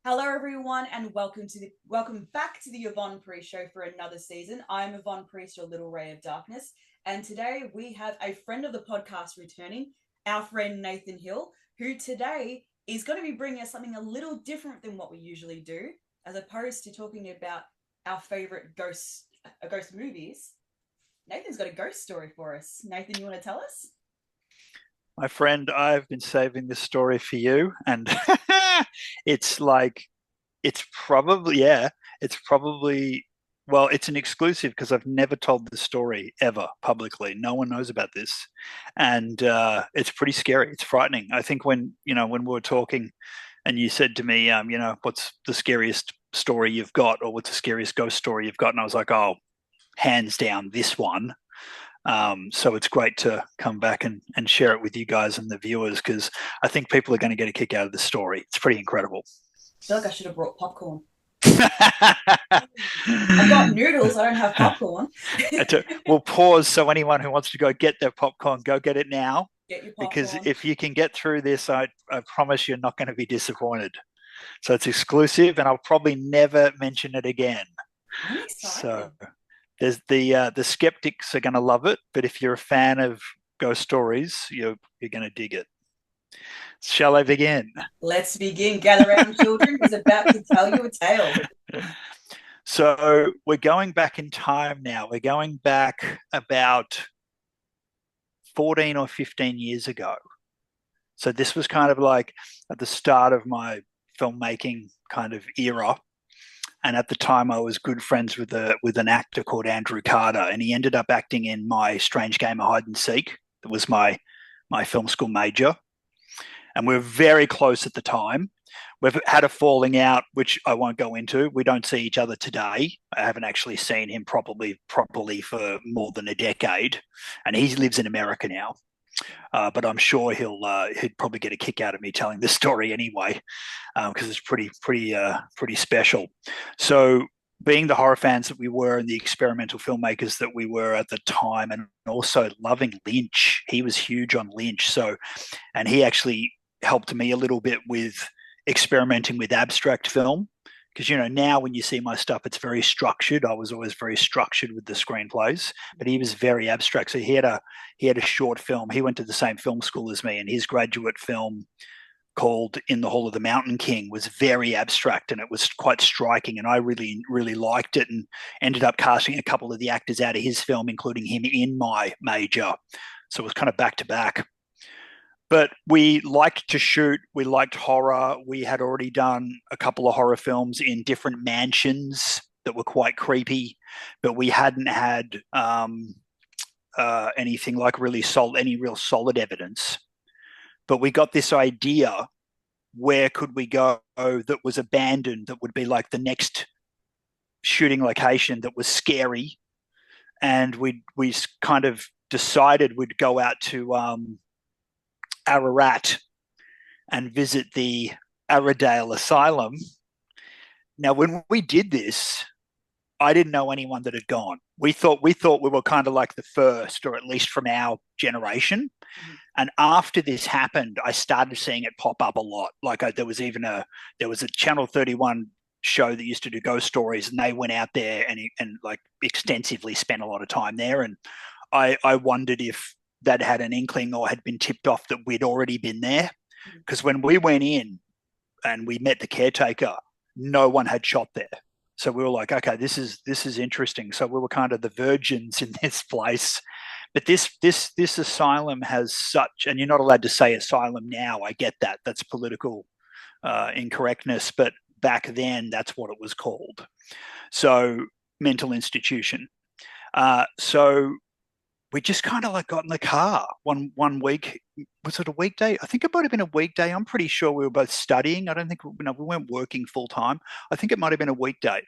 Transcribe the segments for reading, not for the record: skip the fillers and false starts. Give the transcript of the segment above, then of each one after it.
Hello, everyone, and welcome back to the Yvonne Priest Show for another season. I'm Yvonne Priest, your little ray of darkness, and today we have a friend of the podcast returning, our friend Nathan Hill, who today is going to be bringing us something a little different than what we usually do, as opposed to talking about our favorite ghost movies. Nathan's got a ghost story for us. Nathan, you want to tell us? My friend, I've been saving this story for you, and it's like it's probably well, it's an exclusive because I've never told the story ever publicly. No one knows about this, and it's pretty scary. It's frightening. I think when we were talking, and you said to me, what's the scariest story you've got, or what's the scariest ghost story you've got, and I was like, oh, hands down, this one. So it's great to come back and share it with you guys and the viewers because I think people are going to get a kick out of this story. It's pretty incredible. I feel like I should have brought popcorn. I've got noodles. I don't have popcorn. We'll pause so anyone who wants to go get their popcorn, go get it now. Get your Because popcorn. if you can get through this, I promise you're not going to be disappointed. So it's exclusive, and I'll probably never mention it again. I'm So excited. there's the skeptics are going to love it, but if you're a fan of ghost stories, you're going to dig it. Shall I begin? Let's begin. Gather round, children. He's about to tell you a tale. So we're going back in time now. We're going back about 14 or 15 years ago. So this was kind of like at the start of my filmmaking kind of era. And at the time, I was good friends with an actor called Andrew Carter, and he ended up acting in my Strange Game of Hide and Seek. That was my film school major, and we were very close at the time. We've had a falling out, which I won't go into. We don't see each other today. I haven't actually seen him properly for more than a decade, and he lives in America now. But I'm sure he'd probably get a kick out of me telling this story anyway, because it's pretty special. So, being the horror fans that we were and the experimental filmmakers that we were at the time, and also loving Lynch, he was huge on Lynch. So, and he actually helped me a little bit with experimenting with abstract film because now when you see my stuff it's very structured. I was always very structured with the screenplays, but he was very abstract. So he had a short film. He went to the same film school as me, and his graduate film called In the Hall of the Mountain King was very abstract, and it was quite striking, and I really liked it, and ended up casting a couple of the actors out of his film, including him, in my major. So it was kind of back to back. But we liked to shoot. We liked horror. We had already done a couple of horror films in different mansions that were quite creepy, but we hadn't had anything like any real solid evidence. But we got this idea: where could we go that was abandoned, that would be like the next shooting location that was scary? And we kind of decided we'd go out to Ararat and visit the Ararat Asylum. Now, when we did this, I didn't know anyone that had gone. We thought we were kind of like the first, or at least from our generation. Mm-hmm. And after this happened, I started seeing it pop up a lot. Like there was a Channel 31 show that used to do ghost stories, and they went out there and like extensively spent a lot of time there. And I wondered if that had an inkling or had been tipped off that we'd already been there. Because when we went in and we met the caretaker, no one had shot there. So we were like, okay, this is interesting. So we were kind of the virgins in this place. But this asylum has such, and you're not allowed to say asylum now. I get that. That's political incorrectness. But back then, that's what it was called. So mental institution. So we just kind of like got in the car one week. Was it a weekday? I think it might have been a weekday. I'm pretty sure we were both studying. I don't think we weren't working full time. I think it might have been a weekday,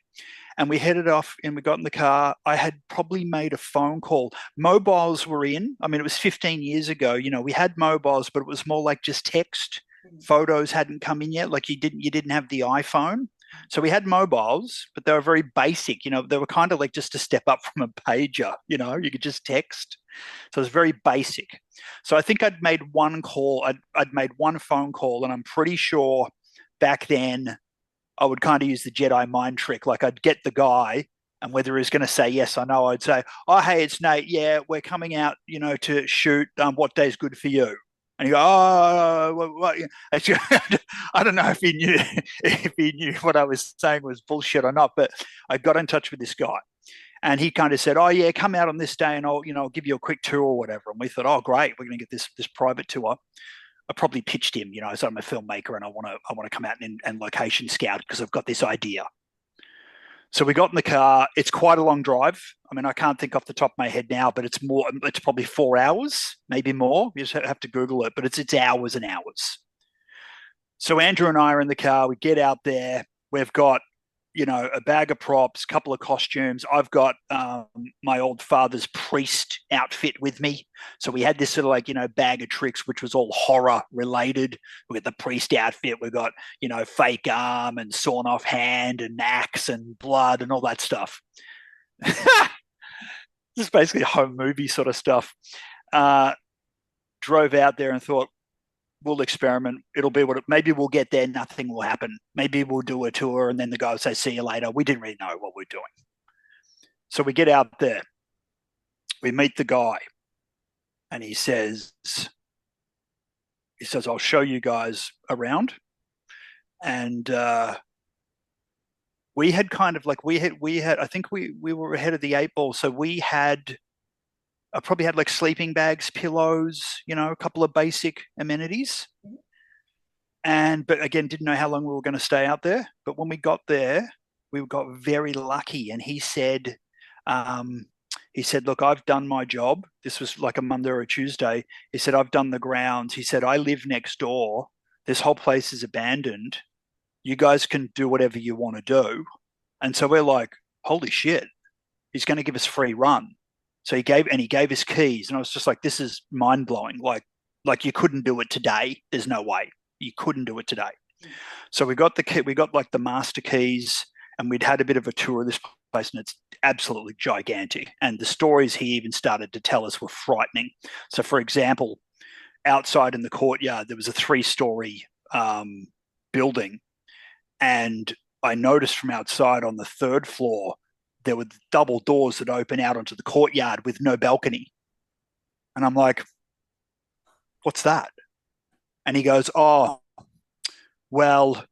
and we headed off and we got in the car. I had probably made a phone call. Mobiles were in. I mean, it was 15 years ago. We had mobiles, but it was more like just text. Photos hadn't come in yet. Like you didn't have the iPhone. So we had mobiles, but they were very basic. They were kind of like just a step up from a pager. You could just text. So it was very basic. So I think I'd made one call. I'd made one phone call, and I'm pretty sure back then I would kind of use the Jedi mind trick. Like I'd get the guy, and whether he's going to say yes or no, I'd say, "Oh, hey, it's Nate. Yeah, we're coming out, to shoot. What day's good for you?" And you go, "Oh, what?" Actually, I don't know if he knew what I was saying was bullshit or not, but I got in touch with this guy, and he kind of said, "Oh yeah, come out on this day, and I'll give you a quick tour or whatever." And we thought, "Oh great, we're going to get this private tour." I probably pitched him, so I'm a filmmaker and I want to come out and location scout because I've got this idea. So we got in the car. It's quite a long drive. I mean, I can't think off the top of my head now, but it's probably 4 hours, maybe more. You just have to Google it, but it's hours and hours. So Andrew and I are in the car. We get out there. We've got a bag of props, a couple of costumes. I've got my old father's priest outfit with me. So we had this sort of like, bag of tricks, which was all horror related. We got the priest outfit. We got, fake arm and sawn off hand and axe and blood and all that stuff. This is basically home movie sort of stuff. Drove out there and thought, we'll experiment. It'll be maybe we'll get there. Nothing will happen. Maybe we'll do a tour and then the guy will say, "See you later." We didn't really know what we're doing. So we get out there. We meet the guy and he says, "I'll show you guys around." And we had kind of like, I think we were ahead of the 8 ball. So I probably had like sleeping bags, pillows, a couple of basic amenities. But again, didn't know how long we were going to stay out there. But when we got there, we got very lucky. And he said, "Look, I've done my job." This was like a Monday or a Tuesday. He said, "I've done the grounds." He said, "I live next door. This whole place is abandoned. You guys can do whatever you want to do." And so we're like, holy shit, he's going to give us free run. So he gave us keys, and I was just like, "This is mind blowing! Like you couldn't do it today. There's no way you couldn't do it today." So we got the key, we got like the master keys, and we'd had a bit of a tour of this place, and it's absolutely gigantic. And the stories he even started to tell us were frightening. So, for example, outside in the courtyard, there was a 3-story building, and I noticed from outside on the 3rd floor there were double doors that open out onto the courtyard with no balcony. And I'm like, "What's that?" And he goes, "Oh, well,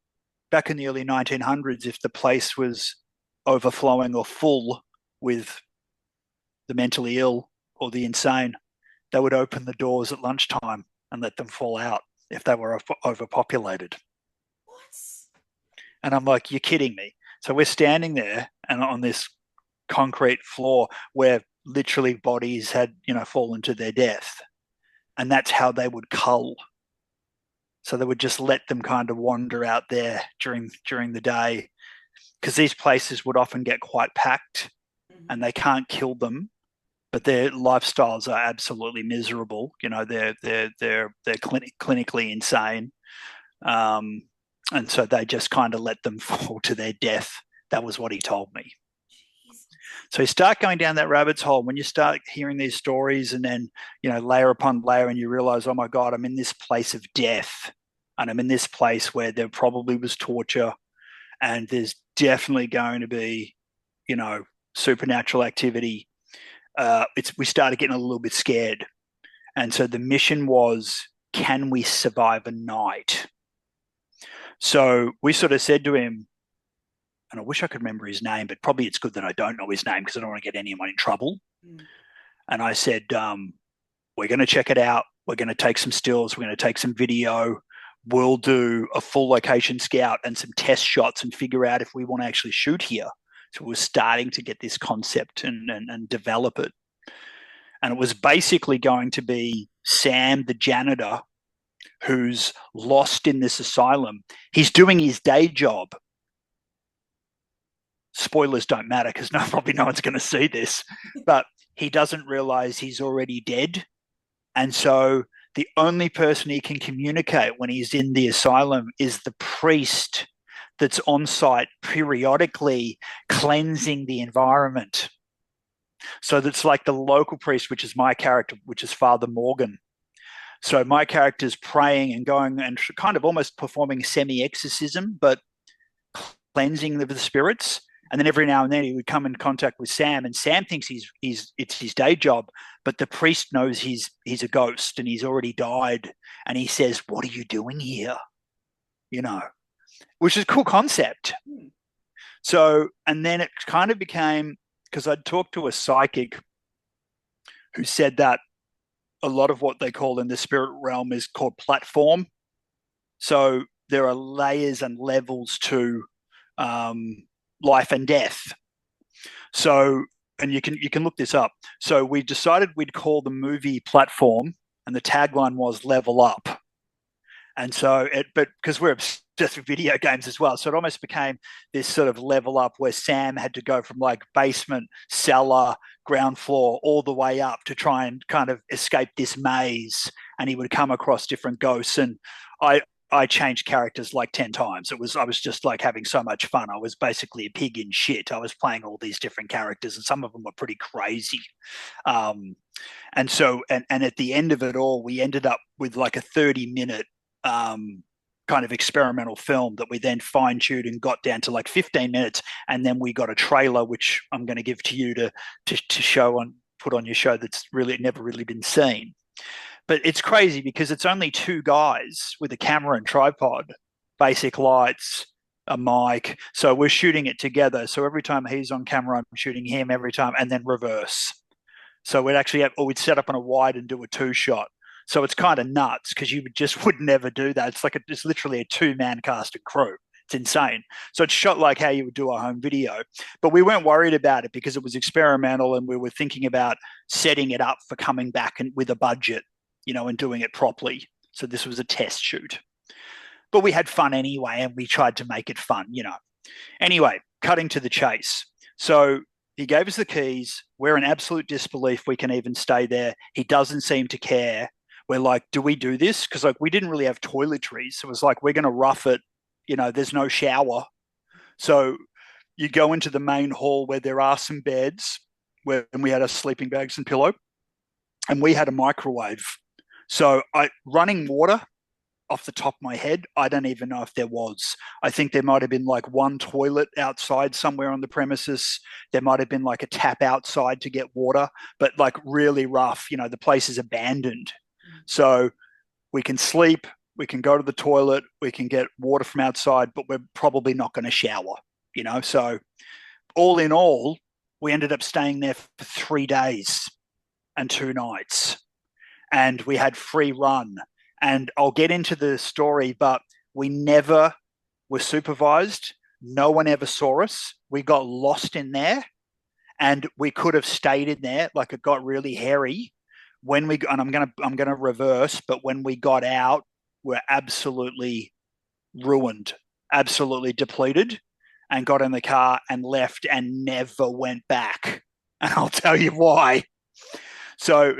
back in the early 1900s, if the place was overflowing or full with the mentally ill or the insane, they would open the doors at lunchtime and let them fall out if they were overpopulated." What? And I'm like, "You're kidding me." So we're standing there and on this concrete floor where literally bodies had, fallen to their death. And that's how they would cull. So they would just let them kind of wander out there during the day, because these places would often get quite packed and they can't kill them, but their lifestyles are absolutely miserable. They're clinically insane. And so they just kind of let them fall to their death. That was what he told me. So you start going down that rabbit's hole when you start hearing these stories, and then, layer upon layer, and you realize, oh my God, I'm in this place of death, and I'm in this place where there probably was torture, and there's definitely going to be, supernatural activity. We started getting a little bit scared. And so the mission was, can we survive a night? So we sort of said to him, and I wish I could remember his name, but probably it's good that I don't know his name because I don't want to get anyone in trouble. And I said, we're going to check it out. We're going to take some stills. We're going to take some video. We'll do a full location scout and some test shots and figure out if we want to actually shoot here. So we're starting to get this concept and develop it. And it was basically going to be Sam, the janitor, who's lost in this asylum. He's doing his day job. Spoilers don't matter because probably no one's going to see this, but he doesn't realize he's already dead. And so the only person he can communicate when he's in the asylum is the priest that's on site periodically cleansing the environment. So that's like the local priest, which is my character, which is Father Morgan. So my character's praying and going and kind of almost performing semi-exorcism, but cleansing of the spirits. And then every now and then he would come in contact with Sam, and Sam thinks it's his day job, but the priest knows he's a ghost and he's already died. And he says, "What are you doing here?" You know, which is a cool concept. So, and then it kind of became, because I'd talked to a psychic who said that a lot of what they call in the spirit realm is called platform. So there are layers and levels to life and death. So, and you can look this up. So we decided we'd call the movie Platform, and the tagline was "Level Up." And so but because we're obsessed with video games as well, so it almost became this sort of level up where Sam had to go from like basement, cellar, ground floor, all the way up to try and kind of escape this maze. And he would come across different ghosts. And I changed characters like 10 times. I was just like having so much fun. I was basically a pig in shit. I was playing all these different characters, and some of them were pretty crazy. And so, and at the end of it all, we ended up with like a 30-minute kind of experimental film that we then fine-tuned and got down to like 15 minutes. And then we got a trailer, which I'm going to give to you to show on, put on your show, that's really never really been seen. But it's crazy because it's only two guys with a camera and tripod, basic lights, a mic. So we're shooting it together. So every time he's on camera, I'm shooting him every time, and then reverse. So we'd actually have, or we'd set up on a wide and do a two shot. So it's kind of nuts because you would never do that. It's literally a two-man cast and crew. It's insane. So it's shot like how you would do a home video. But we weren't worried about it because it was experimental, and we were thinking about setting it up for coming back and with a budget, you know, and doing it properly. So this was a test shoot. But we had fun anyway, and we tried to make it fun, you know. Anyway, cutting to the chase. So he gave us the keys. We're in absolute disbelief we can even stay there. He doesn't seem to care. We're like, do we do this? Because like we didn't really have toiletries. So it was like, we're going to rough it. You know, there's no shower. So you go into the main hall where there are some beds, and we had our sleeping bags and pillow, and we had a microwave. So running water off the top of my head, I don't even know if there was. I think there might have been like one toilet outside somewhere on the premises. There might have been like a tap outside to get water, but like really rough. You know, the place is abandoned. So we can sleep, we can go to the toilet, we can get water from outside, but we're probably not going to shower, you know. So all in all, we ended up staying there for 3 days and 2 nights. And we had free run. And I'll get into the story, but we never were supervised. No one ever saw us. We got lost in there, and we could have stayed in there. Like, it got really hairy. And I'm gonna reverse, but when we got out, we're absolutely ruined, absolutely depleted, and got in the car and left and never went back. And I'll tell you why. So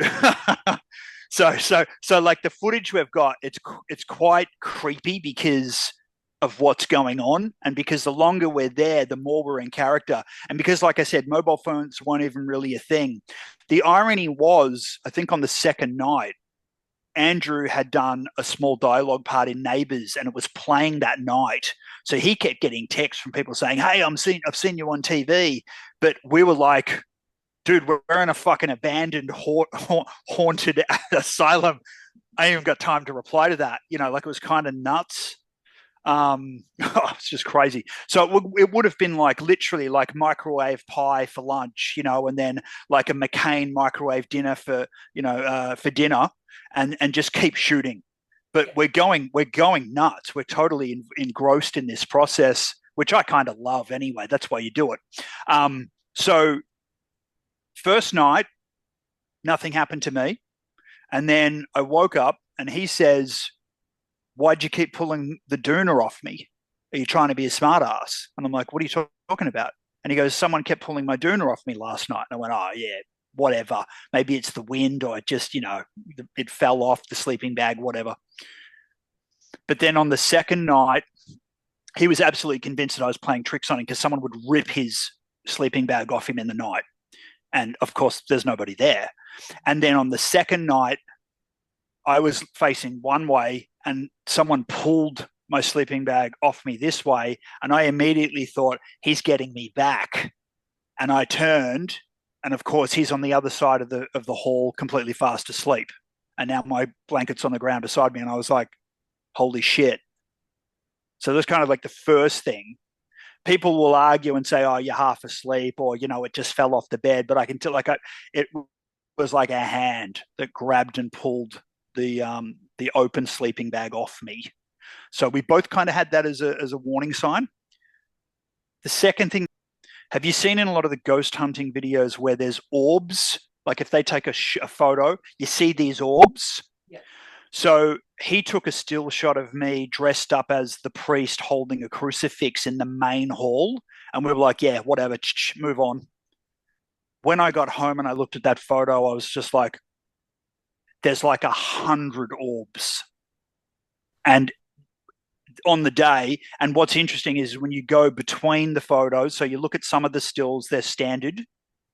so like the footage we've got, it's quite creepy because of what's going on, and because the longer we're there, the more we're in character. And because, like I said, mobile phones weren't even really a thing. The irony was, I think on the second night, Andrew had done a small dialogue part in Neighbours, and it was playing that night. So he kept getting texts from people saying, "Hey, I've seen you on TV," but we were like, "Dude, we're in a fucking abandoned, haunted asylum." I ain't even got time to reply to that. You know, like, it was kind of nuts. It's just crazy. So it would have been like literally like microwave pie for lunch, you know, and then like a McCain microwave dinner for, you know, for dinner, and just keep shooting. But we're going nuts. We're totally engrossed in this process, which I kind of love anyway. That's why you do it. So first night, nothing happened to me. And then I woke up and he says, "Why'd you keep pulling the doona off me? Are you trying to be a smart ass?" And I'm like, "What are you talking about?" And he goes, "Someone kept pulling my doona off me last night." And I went, "Oh, yeah, whatever. Maybe it's the wind, or it just, you know, it fell off the sleeping bag, whatever." But then on the second night, he was absolutely convinced that I was playing tricks on him because someone would rip his sleeping bag off him in the night. And of course, there's nobody there. And then on the second night, I was facing one way and someone pulled my sleeping bag off me this way, and I immediately thought, he's getting me back. And I turned, and of course he's on the other side of the hall, completely fast asleep. And now my blanket's on the ground beside me, and I was like, holy shit. So that's kind of like the first thing. People will argue and say, oh, you're half asleep, or, it just fell off the bed. But I can tell, it was like a hand that grabbed and pulled the open sleeping bag off me. So we both kind of had that as a warning sign. The second thing, have you seen in a lot of the ghost hunting videos where there's orbs? Like if they take a photo, you see these orbs. Yeah. So he took a still shot of me dressed up as the priest holding a crucifix in the main hall. And we were like, yeah, whatever, move on. When I got home and I looked at that photo, I was just like, there's like 100 orbs. And on the day, and what's interesting is when you go between the photos, so you look at some of the stills, they're standard,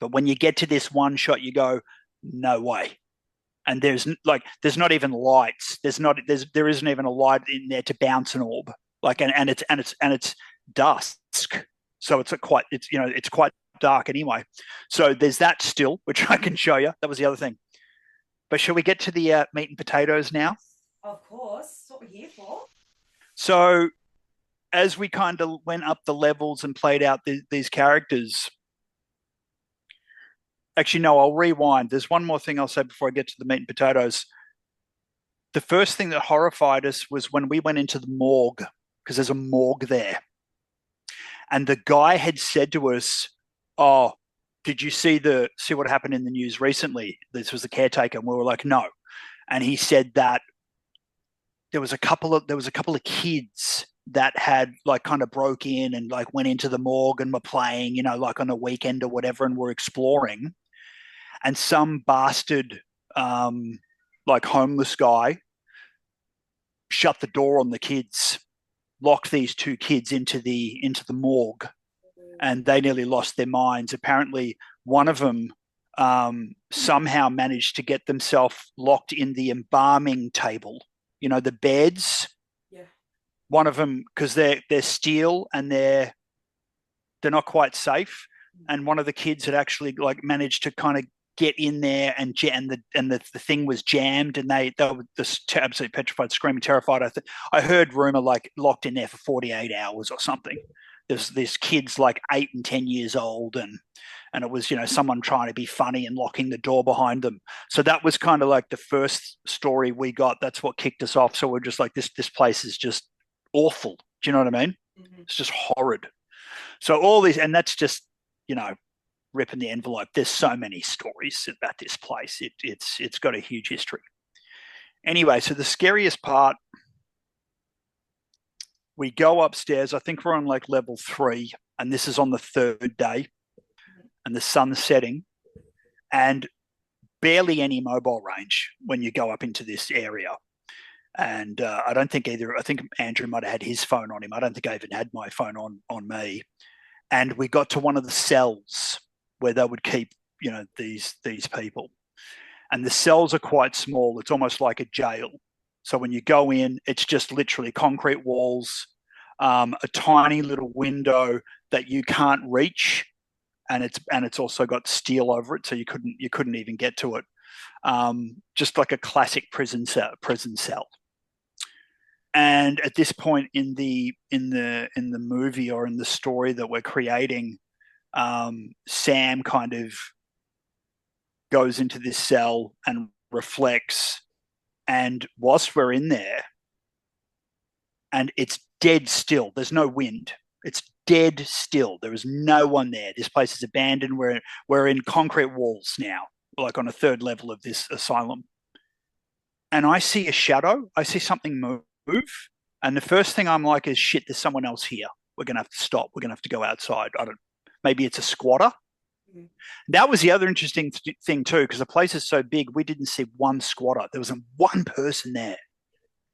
but when you get to this one shot, you go, no way. And there's not even lights. There isn't even a light in there to bounce an orb. And it's dusk, so it's quite dark anyway. So there's that still, which I can show you. That was the other thing. But shall we get to the meat and potatoes now? Of course, that's what we're here for. So as we kind of went up the levels and played out these characters. Actually, no, I'll rewind. There's one more thing I'll say before I get to the meat and potatoes. The first thing that horrified us was when we went into the morgue, because there's a morgue there. And the guy had said to us, oh, did you see what happened in the news recently? This was the caretaker. And we were like, no. And he said that there was a couple of kids that had like kind of broke in and like went into the morgue and were playing, like on a weekend or whatever, and were exploring. And some bastard, like homeless guy, shut the door on the kids, locked these two kids into the morgue, and they nearly lost their minds. Apparently, one of them somehow managed to get themselves locked in the embalming table. The beds. Yeah. One of them, because they're steel and they're not quite safe. And one of the kids had actually like managed to kind of get in there, and the thing was jammed, and they were just absolutely petrified, screaming, terrified. I heard rumor like locked in there for 48 hours or something. There's kids like 8 and 10 years old, and it was someone trying to be funny and locking the door behind them. So that was kind of like the first story we got. That's what kicked us off. So we're just like, this place is just awful. Do you know what I mean? Mm-hmm. It's just horrid. So all these, and that's just ripping the envelope. There's so many stories about this place. It's got a huge history. Anyway, so the scariest part, we go upstairs. I think we're on like level 3, and this is on the 3rd day, and the sun's setting, and barely any mobile range when you go up into this area. And I think Andrew might have had his phone on him. I don't think I even had my phone on me. And we got to one of the cells where they would keep, these people. And the cells are quite small. It's almost like a jail. So when you go in, it's just literally concrete walls, a tiny little window that you can't reach, and it's also got steel over it, so you couldn't even get to it. Just like a classic prison cell. And at this point in the movie or in the story that we're creating, Sam kind of goes into this cell and reflects, and whilst we're in there, and it's dead still, there's no wind, it's dead still, there is no one there, this place is abandoned, we're in concrete walls now, like on a 3rd level of this asylum, and I see a shadow, I see something move, and the first thing I'm like is, shit, there's someone else here, we're gonna have to stop, we're gonna have to go outside. Maybe it's a squatter. Mm-hmm. That was the other interesting thing too, because the place is so big, we didn't see one squatter. There wasn't one person there.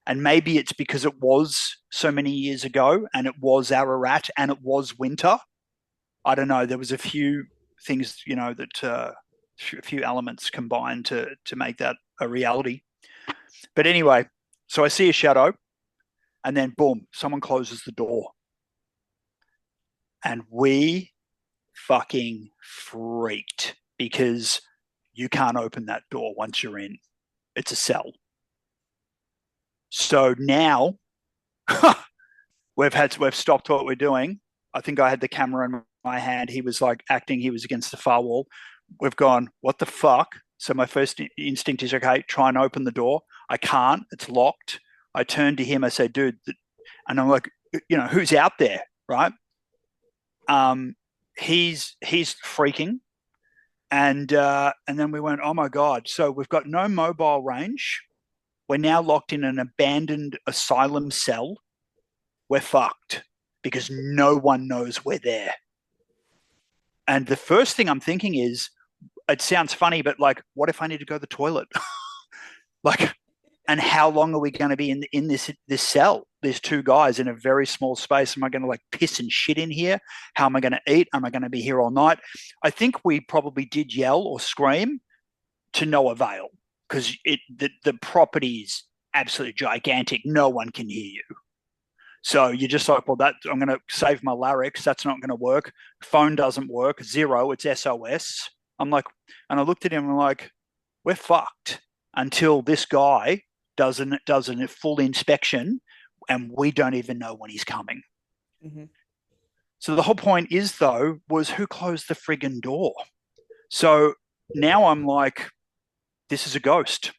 And maybe it's because it was so many years ago, and it was Ararat, and it was winter. I don't know. There was a few things, that a few elements combined to make that a reality. But anyway, so I see a shadow, And then boom, someone closes the door. And we fucking freaked because you can't open that door once you're in. It's a cell. So now we've stopped what we're doing. I think I had the camera in my hand. He was like acting, he was against the far wall. We've gone, what the fuck? So my first instinct is, okay, try and open the door. I can't, it's locked. I turn to him, I say, dude, and I'm like, who's out there, right? He's freaking. And then we went, oh my God. So we've got no mobile range. We're now locked in an abandoned asylum cell. We're fucked because no one knows we're there. And the first thing I'm thinking is, it sounds funny, but like, what if I need to go to the toilet? Like, and how long are we going to be in this cell? There's two guys in a very small space. Am I going to like piss and shit in here? How am I going to eat? Am I going to be here all night? I think we probably did yell or scream to no avail because the property is absolutely gigantic. No one can hear you. So you're just like, well, I'm going to save my larynx. That's not going to work. Phone doesn't work. Zero. It's SOS. I'm like, and I looked at him and I'm like, we're fucked until this guy does a full inspection and we don't even know when he's coming. Mm-hmm. So the whole point is, though, was who closed the friggin' door? So now I'm like, this is a ghost.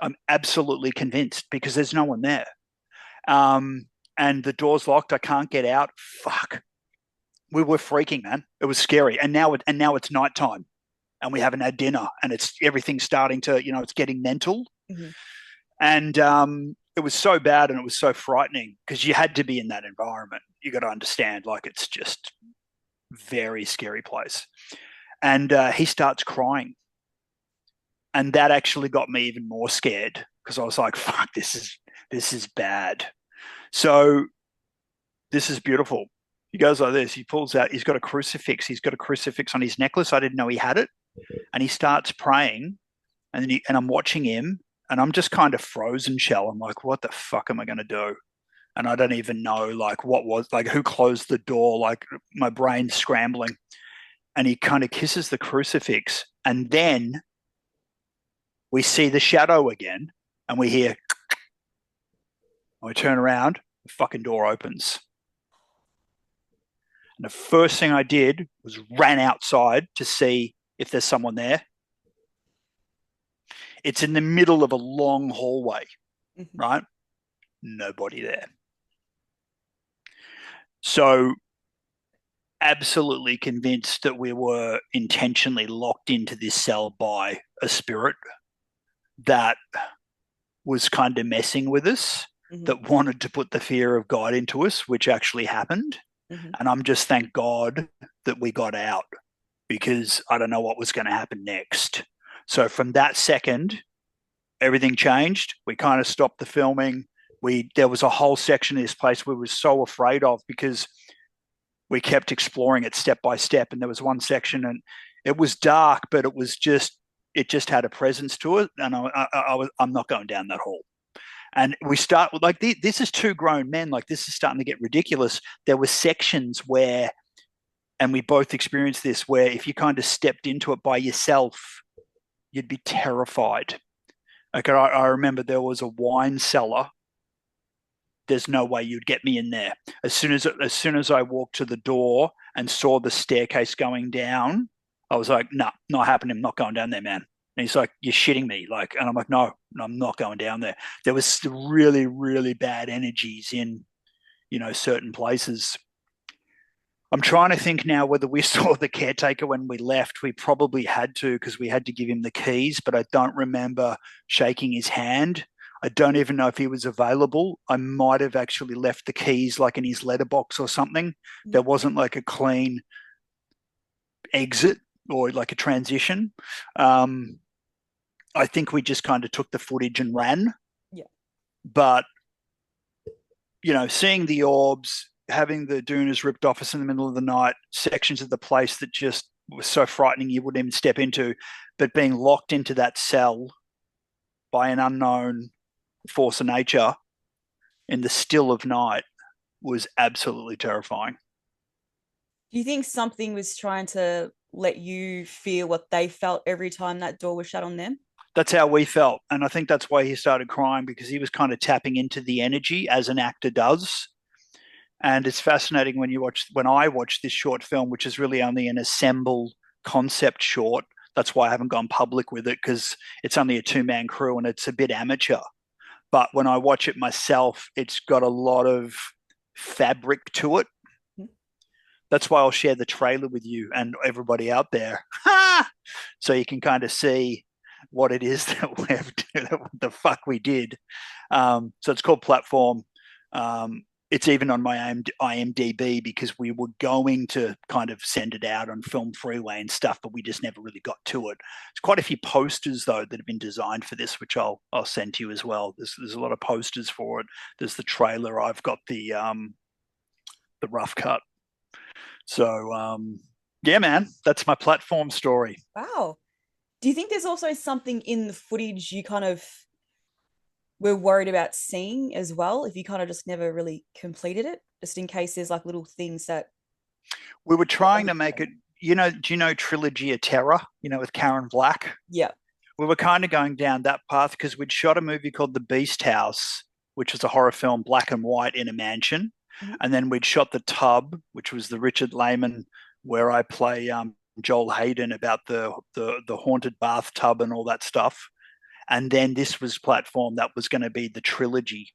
I'm absolutely convinced because there's no one there. And the door's locked. I can't get out. Fuck. We were freaking, man. It was scary. And now it's nighttime and we haven't had dinner and everything's starting to, it's getting mental. Mm-hmm. And it was so bad and it was so frightening because you had to be in that environment. You got to understand, like, it's just very scary place. And he starts crying. And that actually got me even more scared because I was like, fuck, this is bad. So this is beautiful. He goes like this. He pulls out, he's got a crucifix. He's got a crucifix on his necklace. I didn't know he had it. And he starts praying and I'm watching him and I'm just kind of frozen shell. I'm like, what the fuck am I going to do? And I don't even know who closed the door, like my brain's scrambling. And he kind of kisses the crucifix. And then we see the shadow again and we hear, and we turn around, the fucking door opens. And the first thing I did was ran outside to see if there's someone there. It's in the middle of a long hallway, mm-hmm. right? Nobody there. So absolutely convinced that we were intentionally locked into this cell by a spirit that was kind of messing with us, mm-hmm. that wanted to put the fear of God into us, which actually happened. Mm-hmm. And I'm just thank God that we got out because I don't know what was going to happen next. So from that second, everything changed. We kind of stopped the filming. There was a whole section of this place we were so afraid of because we kept exploring it step by step. And there was one section and it was dark, but it just had a presence to it. And I'm not going down that hall. And we start with like, this is two grown men. Like this is starting to get ridiculous. There were sections where, and we both experienced this, where if you kind of stepped into it by yourself, you'd be terrified. Okay, I remember there was a wine cellar. There's no way you'd get me in there. As soon as I walked to the door and saw the staircase going down, I was like, no, not happening. I'm not going down there, man. And he's like, you're shitting me. Like, and I'm like, no, I'm not going down there. There was really, really bad energies in, certain places. I'm trying to think now whether we saw the caretaker when we left. We probably had to because we had to give him the keys, but I don't remember shaking his hand. I don't even know if he was available. I might have actually left the keys like in his letterbox or something. There wasn't like a clean exit or like a transition. I think we just kind of took the footage and ran. Yeah. But, seeing the orbs, having the dunas ripped off us in the middle of the night, sections of the place that just were so frightening you wouldn't even step into, but being locked into that cell by an unknown force of nature, in the still of night was absolutely terrifying. Do you think something was trying to let you feel what they felt every time that door was shut on them? That's how we felt. And I think that's why he started crying, because he was kind of tapping into the energy as an actor does. And it's fascinating when I watch this short film, which is really only an assembled concept short. That's why I haven't gone public with it, because it's only a two-man crew and it's a bit amateur. But when I watch it myself, it's got a lot of fabric to it. That's why I'll share the trailer with you and everybody out there, so you can kind of see what it is that what the fuck we did. So it's called Platform. It's even on my IMDb, because we were going to kind of send it out on Film Freeway and stuff, but we just never really got to it. There's quite a few posters though that have been designed for this, which I'll send to you as well. There's a lot of posters for it. There's the trailer. I've got the rough cut. So yeah, man, that's my Platform story. Wow. Do you think there's also something in the footage you kind of were worried about seeing as well, if you kind of just never really completed it, just in case there's like little things that We were trying to make it, do you know Trilogy of Terror, with Karen Black? yeah. We were kind of going down that path because we'd shot a movie called The Beast House, which was a horror film, black and white, in a mansion. Mm-hmm. And then we'd shot The Tub, which was the Richard Lehman, where I play Joel Hayden, about the haunted bathtub and all that stuff. And then this was Platform, that was going to be the trilogy.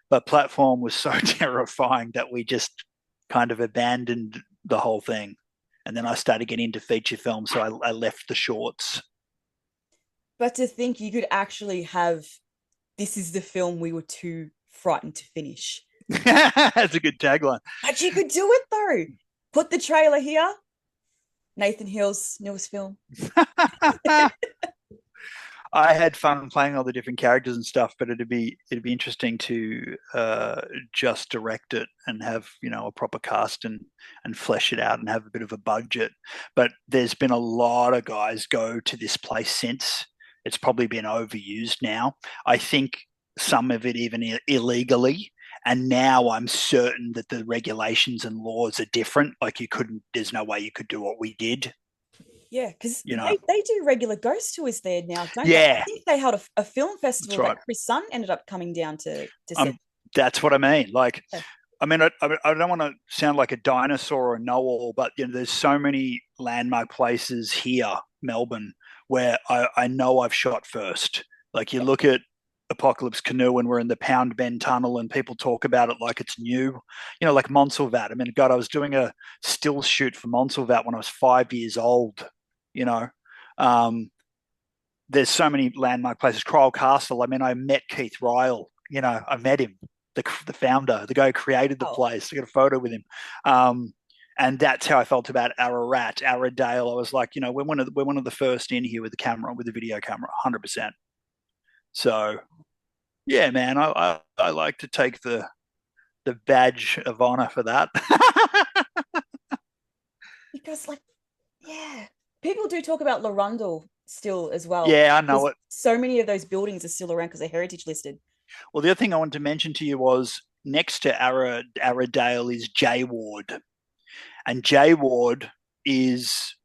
But Platform was so terrifying that we just kind of abandoned the whole thing. And then I started getting into feature film, so I left the shorts. But to think you could actually have this is the film we were too frightened to finish. That's a good tagline. But you could do it though. Put the trailer here. Nathan Hill's newest film. I had fun playing all the different characters and stuff, but it'd be interesting to just direct it and have a proper cast and flesh it out and have a bit of a budget. But there's been a lot of guys go to this place since. It's probably been overused now. I think some of it even illegally. And now I'm certain that the regulations and laws are different. Like there's no way you could do what we did. Yeah, because they do regular ghost tours there now, don't they? Yeah. I think they held a film festival That's right. that Chris Sun ended up coming down to see. That's what I mean. Like, Yeah. I mean, I don't want to sound like a dinosaur or a know-all, but there's so many landmark places here, Melbourne, where I know I've shot first. Like, you look at Apocalypse Canoe and we're in the Pound Bend Tunnel and people talk about it like it's new. Like Montsalvat. I mean, God, I was doing a still shoot for Montsalvat when I was 5 years old. There's so many landmark places. Cryle Castle. I mean, I met Keith Ryle. I met him, the founder, the guy who created the place. I got a photo with him. And that's how I felt about Ararat, Arradale. I was like, we're one of the first in here with the video camera, 100%. So, yeah, man, I like to take the badge of honor for that. Because, yeah, people do talk about Larundel still as well. Yeah, I know it. So many of those buildings are still around because they're heritage listed. Well, the other thing I wanted to mention to you was next to Arradale is J Ward. And J Ward is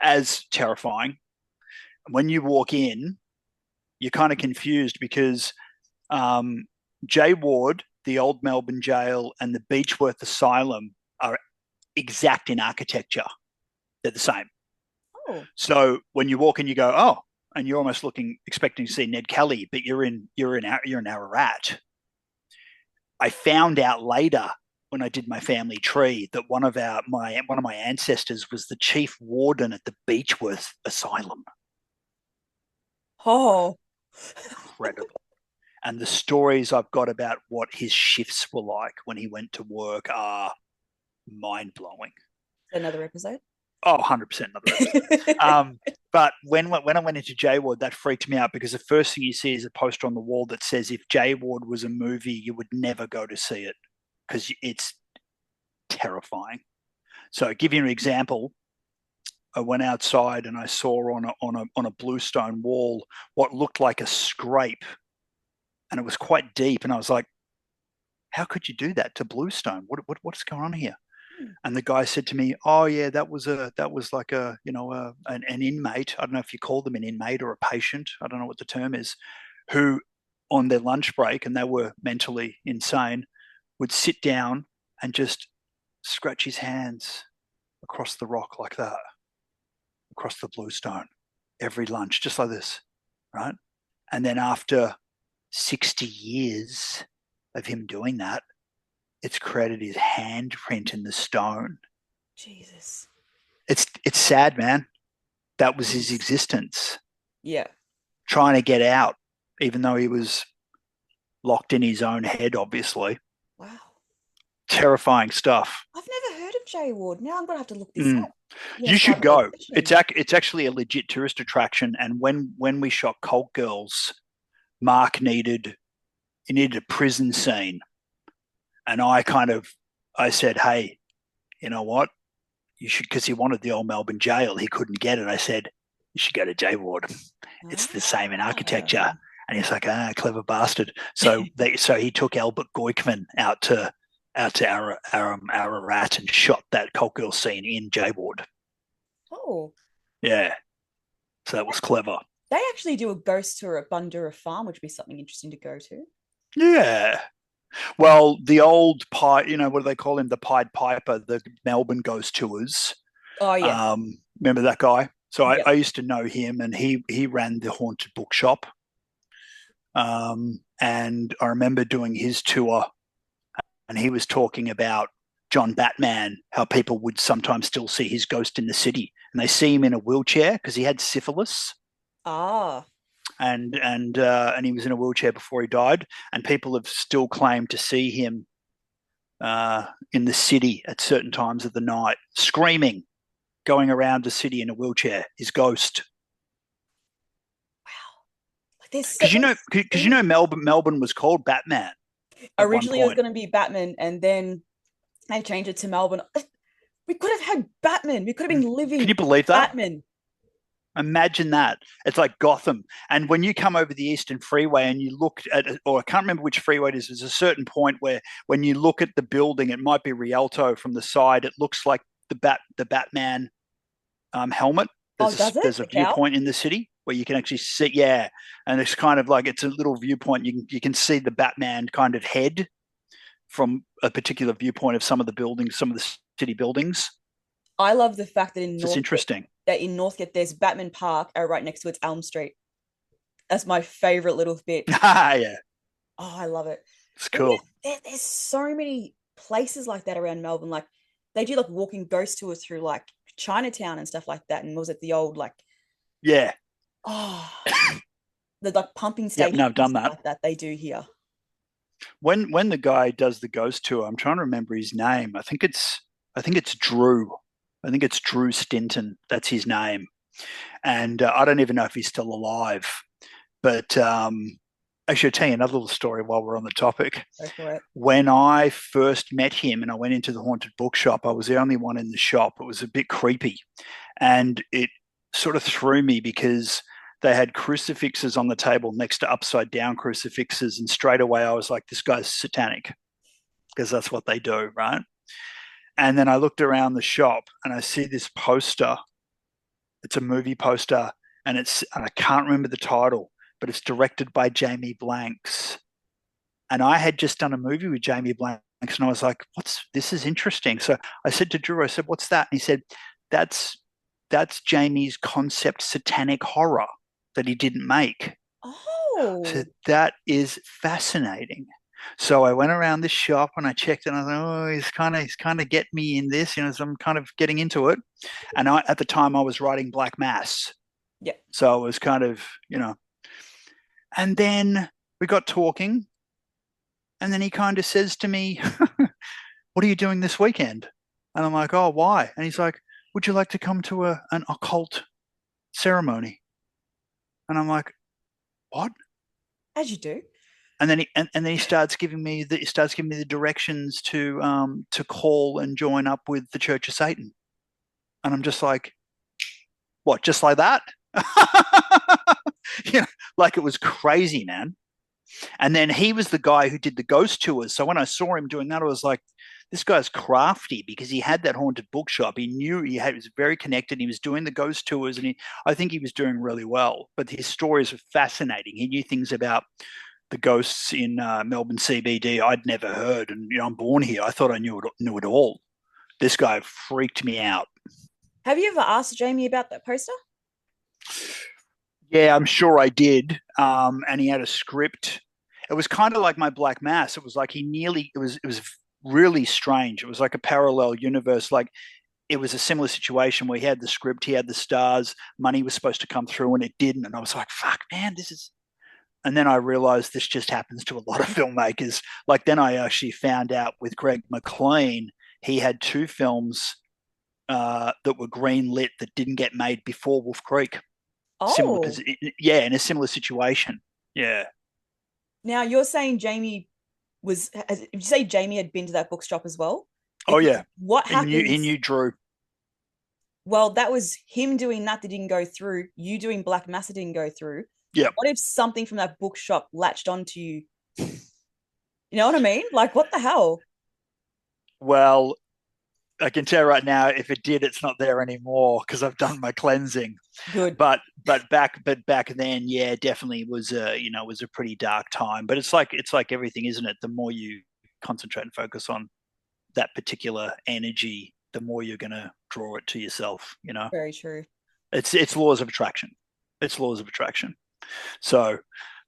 as terrifying. When you walk in, you're kind of confused because J Ward, the old Melbourne jail, and the Beechworth Asylum are exact in architecture. They're the same. Oh. So when you walk in, you go, oh, and you're almost expecting to see Ned Kelly, but you're in Ararat. I found out later when I did my family tree that one of my ancestors was the chief warden at the Beechworth Asylum. Oh, incredible! And the stories I've got about what his shifts were like when he went to work are mind blowing. Another episode. Oh, 100% another episode. But when I went into J Ward, that freaked me out because the first thing you see is a poster on the wall that says if J Ward was a movie, you would never go to see it because it's terrifying. So, I'll give you an example. I went outside and I saw on a bluestone wall what looked like a scrape, and it was quite deep. And I was like, how could you do that to Bluestone? What's going on here? Hmm. And the guy said to me, "Oh yeah, that was like a an inmate. I don't know if you call them an inmate or a patient. I don't know what the term is, who on their lunch break, and they were mentally insane, would sit down and just scratch his hands across the rock like that, across the Bluestone, every lunch, just like this, right? And then after 60 years of him doing that, it's created his handprint in the stone. Jesus. It's sad, man. That was his Yes. existence, Yeah. trying to get out, even though he was locked in his own head, obviously. Wow. Terrifying stuff. I've never heard of Jay Ward. Now I'm gonna have to look this Mm. up. I'm gonna You start should a whole go. session. It's actually a legit tourist attraction. And when we shot Cult Girls, Mark needed a prison scene, and I said, hey, you know what? You should, because he wanted the old Melbourne jail. He couldn't get it. I said, you should go to Jay Ward. It's the same in architecture. Ah. And he's like, clever bastard. So he took Albert Goikman out to Ararat and shot that Cult Girl scene in Jay Ward. Oh, Yeah. So that was clever. they actually do a ghost tour at Bundoora Farm, which would be something interesting to go to. Yeah. Well, the old Pied, what do they call him? The Pied Piper, the Melbourne Ghost Tours. Oh yeah, Remember that guy? So yeah. I used to know him, and he ran the haunted bookshop. And I remember doing his tour, and he was talking about John Batman, how people would sometimes still see his ghost in the city, and they see him in a wheelchair because he had syphilis, Ah, and he was in a wheelchair before he died, and people have still claimed to see him in the city at certain times of the night, screaming, going around the city in a wheelchair, his ghost. wow. Like there's so, Because Melbourne was called Batman at one originally it was point. going to be Batman, and then they changed it to Melbourne. We could have had Batman. We could have been Can you living believe that? Batman. Imagine that. It's like Gotham. And when you come over the Eastern Freeway and you look at, or I can't remember which freeway it is, there's a certain point where when you look at the building, it might be Rialto from the side. It looks like the Batman helmet. Oh, does it? There's a The cow? viewpoint in the city where you can actually see, yeah, and it's kind of like it's a little viewpoint. You can see the Batman kind of head from a particular viewpoint of some of the buildings, some of the city buildings. I love the fact that So it's interesting. Northgate there's Batman Park, right next to it's Elm Street. That's my favorite little bit. Yeah, Oh, I love it. it's But cool. yeah, there's so many places like that around Melbourne. Like they do like walking ghost tours through like Chinatown and stuff like that. And was it the old like Yeah. oh the like pumping Yep. station No, I've and done stuff that. like that they do here. When the guy does the ghost tour, I'm trying to remember his name. I think it's Drew. I think it's Drew Stinton. That's his name. And I don't even know if he's still alive. But actually, I'll tell you another little story while we're on the topic. Go for it. When I first met him and I went into the haunted bookshop, I was the only one in the shop. It was a bit creepy. And it sort of threw me because they had crucifixes on the table next to upside down crucifixes. And straight away, I was like, this guy's satanic because that's what they do, right? And then I looked around the shop and I see this poster. It's a movie poster, and I can't remember the title, but it's directed by Jamie Blanks. And I had just done a movie with Jamie Blanks, and I was like, this is interesting. So I said to Drew, I said, what's that? And he said, that's Jamie's concept satanic horror that he didn't make. I Oh, said, that is fascinating. So I went around this shop and I checked, and I was like, oh, he's kind of getting me in this, so I'm kind of getting into it. And at the time I was writing Black Mass, yeah. so it was kind of, And then we got talking, and then he kind of says to me, "What are you doing this weekend?" And I'm like, "Oh, why?" And he's like, "Would you like to come to an occult ceremony?" And I'm like, "What?" As you do. And then he starts giving me the directions to call and join up with the Church of Satan. And I'm just like, "What? Just like that?" Like it was crazy, man. And then he was the guy who did the ghost tours. So when I saw him doing that, I was like, this guy's crafty because he had that haunted bookshop. He knew he was very connected. He was doing the ghost tours, and I think he was doing really well. But his stories were fascinating. He knew things about the ghosts in Melbourne CBD I'd never heard. And I'm born here. I thought I knew it all. This guy freaked me out. Have you ever asked Jamie about that poster? Yeah, I'm sure I did. And he had a script. It was kind of like my Black Mass. It was like it was really strange. It was like a parallel universe. Like it was a similar situation where he had the script, he had the stars, money was supposed to come through and it didn't. And I was like, fuck, man, this is. And then I realized this just happens to a lot of filmmakers. Like then I actually found out with Greg McLean, he had two films that were green lit that didn't get made before Wolf Creek. Similar, Oh, yeah, in a similar situation. Yeah. now you're saying Jamie did you say Jamie had been to that bookshop as well? Oh Because yeah. what He happens? knew Drew. Well, that was him doing that didn't go through. You doing Black Massa didn't go through. Yeah. What if something from that bookshop latched onto you? You know what I mean? Like, what the hell? Well, I can tell right now if it did, it's not there anymore because I've done my cleansing. Good. But back then, yeah, definitely was was a pretty dark time. But it's like everything, isn't it? The more you concentrate and focus on that particular energy, the more you're gonna draw it to yourself. Very true. It's laws of attraction. It's laws of attraction. So,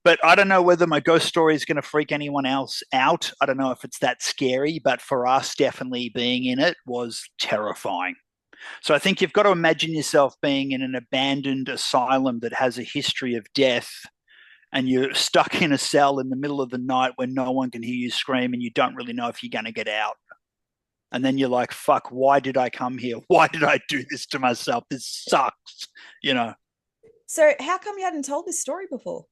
but I don't know whether my ghost story is going to freak anyone else out. I don't know if it's that scary, but for us, definitely being in it was terrifying. So I think you've got to imagine yourself being in an abandoned asylum that has a history of death, and you're stuck in a cell in the middle of the night where no one can hear you scream and you don't really know if you're going to get out. And then you're like, fuck, why did I come here? Why did I do this to myself? This sucks, you know. So, how come you hadn't told this story before?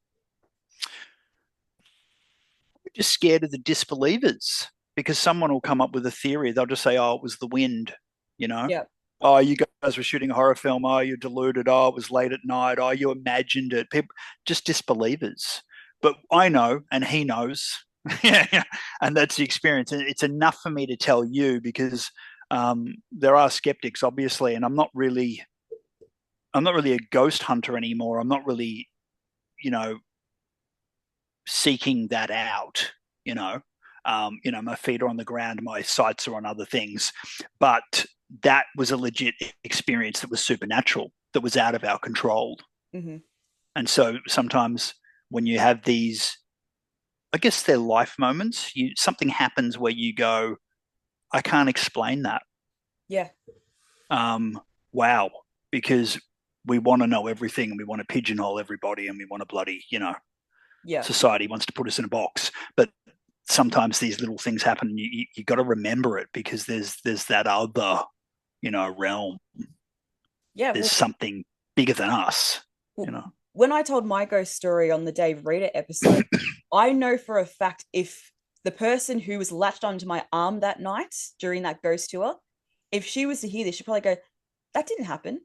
Just scared of the disbelievers because someone will come up with a theory. They'll just say, oh, it was the wind, you know? Yeah. Oh, you guys were shooting a horror film. Oh, you're deluded. Oh, it was late at night. Oh, you imagined it. People, just disbelievers. But I know, and he knows. Yeah, yeah. And that's the experience. And it's enough for me to tell you because there are skeptics, obviously, and I'm not really a ghost hunter anymore. I'm not really, you know, seeking that out. You know, my feet are on the ground, my sights are on other things, but that was a legit experience that was supernatural, that was out of our control. Mm-hmm. And so sometimes when you have these, I guess they're life moments, something happens where you go, I can't explain that. Yeah. Wow, because we want to know everything and we want to pigeonhole everybody and we want to bloody, Yeah. society wants to put us in a box. But sometimes these little things happen and you got to remember it because there's that other, realm. Yeah. There's Well, something bigger than us, when I told my ghost story on the Dave Rita episode, I know for a fact if the person who was latched onto my arm that night during that ghost tour, if she was to hear this, she'd probably go, that didn't happen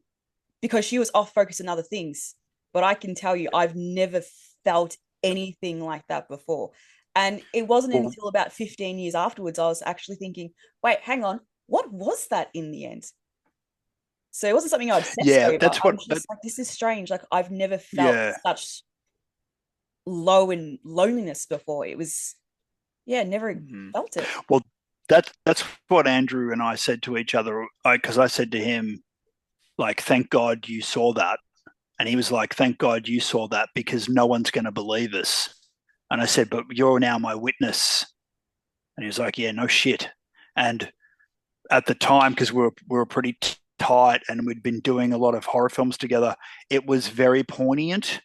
because she was off focus on other things. But I can tell you, I've never felt anything like that before. And it wasn't Well, until about 15 years afterwards, I was actually thinking, wait, hang on, what was that in the end? So it wasn't something I obsessed yeah, over. that's I what was just like, this is strange. Like I've never felt yeah. such low in loneliness before. It was, yeah, never Mhm. felt it. Well, that's what Andrew and I said to each other. Because I said to him, like, thank God you saw that. And he was like, thank God you saw that because no one's going to believe us. And I said, but you're now my witness. And he was like, yeah, no shit. And at the time, because we were pretty tight and we'd been doing a lot of horror films together, it was very poignant.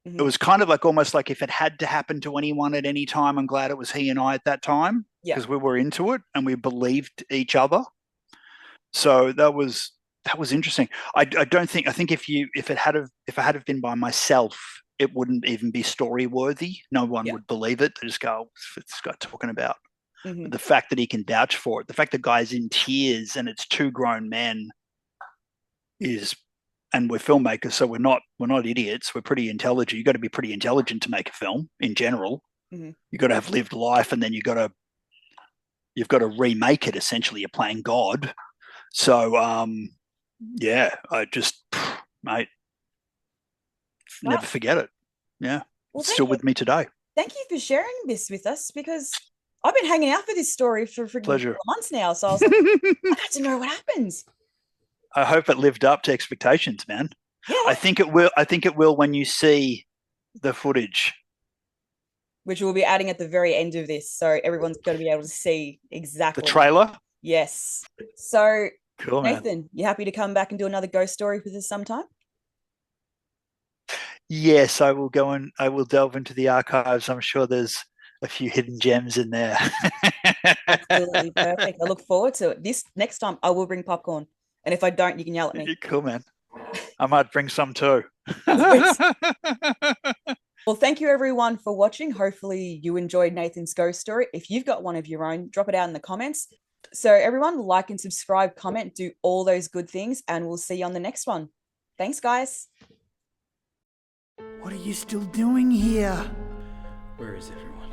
It Mm-hmm. was kind of like almost like if it had to happen to anyone at any time, I'm glad it was he and I at that time Yeah. because we were into it and we believed each other. So that was interesting. I don't think I think if it had have been by myself, it wouldn't even be story worthy. No one Yeah. would believe it. They just go, what's this guy talking about? Mm-hmm. But the fact that he can vouch for it, the fact the guy's in tears and it's two grown men is, and we're filmmakers, so we're not idiots. We're pretty intelligent. You got to be pretty intelligent to make a film in general. You've got to have lived life, and then you've got to remake it. Essentially, you're playing God. So, yeah, I just, mate, never forget it. Yeah, well, it's still with me today. Thank you for sharing this with us, because I've been hanging out for this story for freaking Pleasure. months now. So I was like, I got to know what happens. I hope it lived up to expectations, man. Yeah, I think it will. I think it will when you see the footage, which we'll be adding at the very end of this, so everyone's going to be able to see exactly the trailer. Yes. So, cool, Nathan, man. you happy to come back and do another ghost story with us sometime? Yes, I will go and I will delve into the archives. I'm sure there's a few hidden gems in there. Absolutely perfect. I look forward to it. This next time I will bring popcorn. And if I don't, you can yell at me. Cool, man. I might bring some too. Well, thank you everyone for watching. Hopefully you enjoyed Nathan's ghost story. If you've got one of your own, drop it out in the comments. So everyone, like and subscribe, comment, do all those good things, and we'll see you on the next one. Thanks, guys. What are you still doing here? Where is everyone?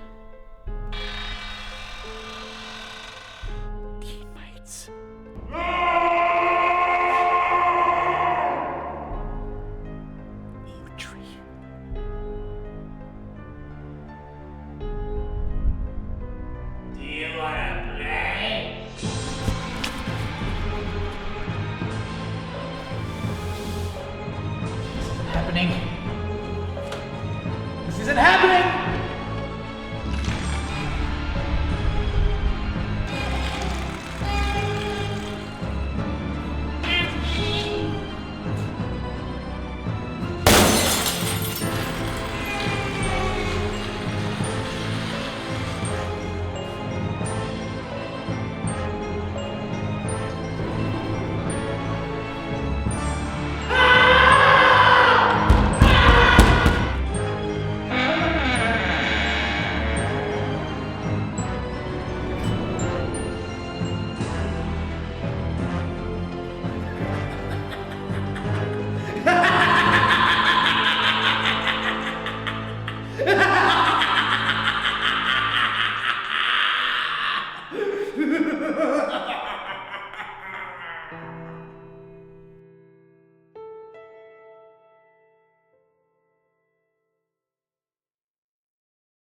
Teammates. Audrey. Do you wanna play? Happening.